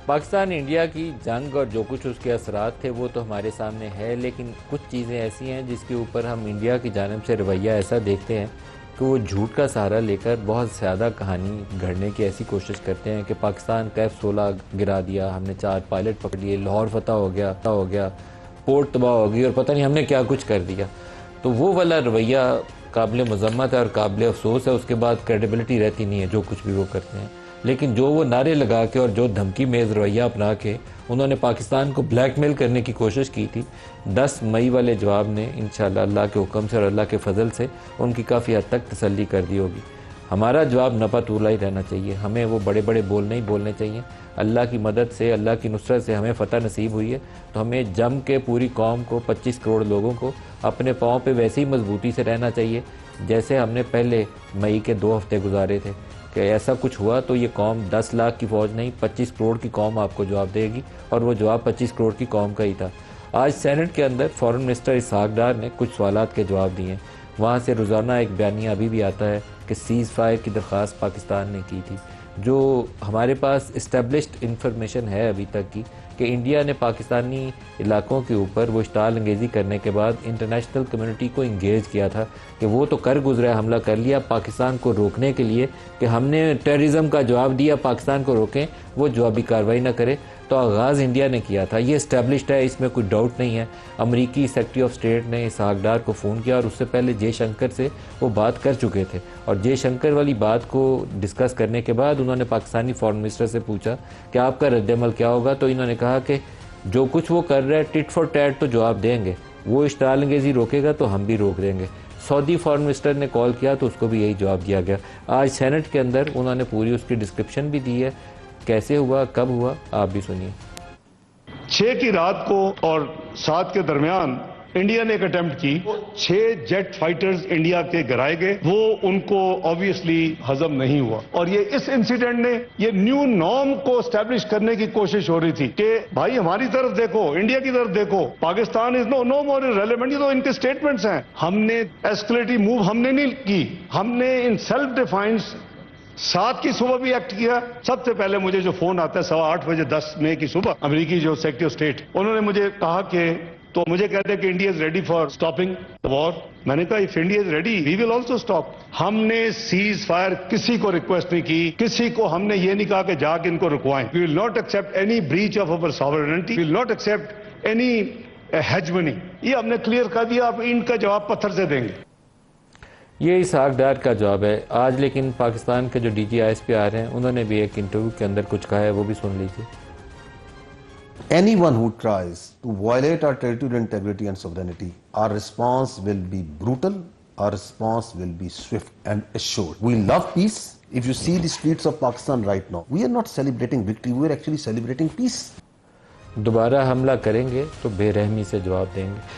Pakistan India کی جنگ اور جو کچھ اس کے اثرات تھے وہ تو ہمارے سامنے ہے، لیکن کچھ چیزیں ایسی ہیں جس کے اوپر ہم انڈیا کی جانب سے رویہ ایسا دیکھتے ہیں کہ وہ جھوٹ کا سہارا لے کر بہت زیادہ کہانی گھڑنے کی ایسی کوشش کرتے ہیں کہ پاکستان کا F-16 گرا دیا، ہم نے 4 پائلٹ پکڑ لیے، لاہور فتح ہو گیا، پورٹ تباہ ہو گئی اور پتہ نہیں ہم نے کیا کچھ کر دیا۔ تو وہ والا رویہ قابل مذمت ہے اور قابل افسوس ہے، اس کے بعد کریڈیبلٹی رہتی نہیں ہے جو کچھ بھی وہ کرتے ہیں۔ لیکن جو وہ نعرے لگا کے اور جو دھمکی میز رویہ اپنا کے انہوں نے پاکستان کو بلیک میل کرنے کی کوشش کی تھی، 10 مئی والے جواب نے انشاءاللہ اللہ کے حکم سے اور اللہ کے فضل سے ان کی کافی حد تک تسلی کر دی ہوگی۔ ہمارا جواب نپا تولا ہی رہنا چاہیے، ہمیں وہ بڑے بڑے بول نہیں بولنے چاہیے۔ اللہ کی مدد سے، اللہ کی نصرت سے ہمیں فتح نصیب ہوئی ہے، تو ہمیں جم کے پوری قوم کو، 25 کروڑ لوگوں کو اپنے پاؤں پہ ویسے ہی مضبوطی سے رہنا چاہیے جیسے ہم نے پہلے مئی کے 2 ہفتے گزارے تھے، کہ ایسا کچھ ہوا تو یہ قوم 10 لاکھ کی فوج نہیں، 25 کروڑ کی قوم آپ کو جواب دے گی، اور وہ جواب 25 کروڑ کی قوم کا ہی تھا۔ آج سینٹ کے اندر فارن منسٹر اسحاق ڈار نے کچھ سوالات کے جواب دیے ہیں، وہاں سے روزانہ ایک بیانیہ ابھی بھی آتا ہے کہ سیز فائر کی درخواست پاکستان نے کی تھی۔ جو ہمارے پاس اسٹیبلشڈ انفارمیشن ہے ابھی تک کی کہ انڈیا نے پاکستانی علاقوں کے اوپر وہ اشتعال انگیزی کرنے کے بعد انٹرنیشنل کمیونٹی کو انگیج کیا تھا کہ وہ تو کر گزرا، حملہ کر لیا پاکستان کو روکنے کے لیے کہ ہم نے ٹیررزم کا جواب دیا، پاکستان کو روکیں، وہ جوابی کارروائی نہ کرے، تو آغاز انڈیا نے کیا تھا۔ یہ اسٹیبلشڈ ہے، اس میں کوئی ڈاؤٹ نہیں ہے۔ امریکی سیکرٹری آف اسٹیٹ نے اسحاق ڈار کو فون کیا اور اس سے پہلے جے شنکر سے وہ بات کر چکے تھے، اور جے شنکر والی بات کو ڈسکس کرنے کے بعد انہوں نے پاکستانی فارن منسٹر سے پوچھا کہ آپ کا رد عمل کیا ہوگا، تو انہوں نے کہا کہ جو کچھ وہ کر رہا ہے ٹٹ فار ٹیٹ تو جواب دیں گے، وہ اشتعال انگیزی روکے گا تو ہم بھی روک دیں گے۔ سعودی فارن منسٹر نے کال کیا تو اس کو بھی یہی جواب دیا گیا۔ آج سینٹ کے اندر انہوں نے پوری اس کی ڈسکرپشن بھی دی ہے، کیسے ہوا، کب ہوا، آپ بھی سنیے۔ 6 کی رات کو اور 7 کے درمیان انڈیا نے ایک اٹیمپٹ کی، 6 جیٹ فائٹرز انڈیا کے گرائے گئے، وہ ان کو آبویسلی ہضم نہیں ہوا، اور یہ اس انسیڈنٹ نے یہ نیو نارم کو اسٹیبلش کرنے کی کوشش ہو رہی تھی کہ بھائی ہماری طرف دیکھو، انڈیا کی طرف دیکھو، پاکستان از نو مور ریلیونٹ۔ یہ تو ان کے سٹیٹمنٹس ہیں، ہم نے ایسکلیٹو موو ہم نے نہیں کی، ہم نے ان سیلف ڈیفائنس 7 کی صبح بھی ایکٹ کیا۔ سب سے پہلے مجھے جو فون آتا ہے 8:15 بجے 10 مئی کی صبح، امریکی جو سیکرٹری آف اسٹیٹ، انہوں نے مجھے کہا کہ تو مجھے کہتے ہیں کہ India is ready for stopping the war. میں نے کہا if India is ready we will also stop. ہم نے سیز فائر کسی کو ریکویسٹ نہیں کی، کسی کو ہم نے یہ نہیں کہا کہ جا کے ان کو رکوائیں۔ We will not accept any breach of our sovereignty, we will not accept any hegemony. یہ ہم نے کلیئر کر دیا، اب ان کا جواب پتھر سے دیں گے۔ یہ اسحاق ڈار کا جواب ہے۔ آج لیکن پاکستان کے جو ڈی جی ISP آ رہے ہیں انہوں نے بھی ایک انٹرویو کے اندر کچھ کہا ہے، وہ بھی سن لیجیے۔ Anyone who tries to violate our territorial integrity and sovereignty, our response will be brutal, our response will be swift and assured. We love peace. If you see the streets of Pakistan right now, we are not celebrating victory, we are actually celebrating peace. دوبارہ حملہ کریں گے تو بے رحمی سے جواب دیں گے۔